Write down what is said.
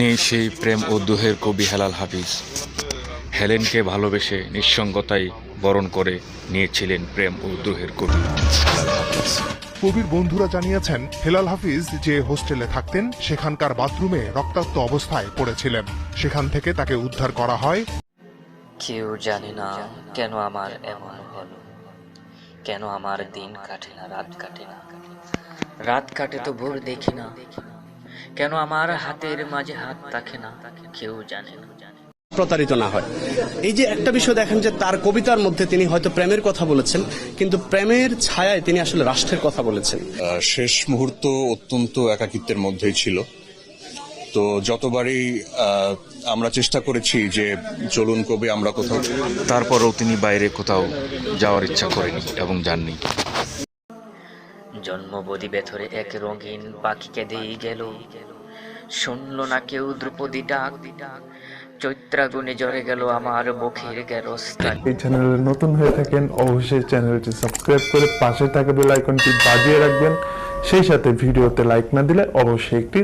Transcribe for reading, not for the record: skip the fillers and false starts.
নেই সেই প্রেম ও দুহের কবি হেলাল হাফিজ। হেলেনকে ভালোবেসে নিঃসঙ্গতায় বরণ করে নিয়েছিলেন প্রেম ও দুহের কবি হেলাল হাফিজ। কবির বন্ধুরা জানিয়েছেন, হেলাল হাফিজ যে হোস্টেলে থাকতেন সেখানকার বাথরুমে রক্তাক্ত অবস্থায় পড়েছিলেন। সেখান থেকে তাকে উদ্ধার করা হয়। কেউ জানে না কেন আমার এমন হলো, কেন আমার দিন কাটে না, রাত কাটে না, রাত কাটে তো ভোর দেখি না, কেন আমার হাতের মাঝে হাত থাকে না, কেউ জানে না। প্রতারিত না হয়। এই যে একটা বিষয় দেখেন যে তার কবিতার মধ্যে তিনি হয়তো প্রেমের কথা বলেছেন, কিন্তু প্রেমের ছায়ায় তিনি আসলে রাষ্ট্রের কথা বলেছেন। শেষ মুহূর্ত অত্যন্ত একাকিত্বের মধ্যেই ছিল। তো যতবারই আমরা চেষ্টা করেছি যে চলুন কবি আমরা কোথাও, তারপরেও তিনি বাইরে কোথাও যাওয়ার ইচ্ছা করেনি এবং যাননি। জন্মবধি বেথরে এক রঙিন পাখিকে দিয়ে গেল, শুনল না কেউ দ্রুপদী ডাক, চৈত্রাগুনে জ্বরে গেল আমার মুখের গেরস্তা। এই চ্যানেলে নতুন হয়ে থাকেন অবশ্যই চ্যানেলটি সাবস্ক্রাইব করে পাশে থাকা বেল আইকনটি বাজিয়ে রাখবেন। সেই সাথে ভিডিওতে লাইক না দিলে অবশ্যই একটি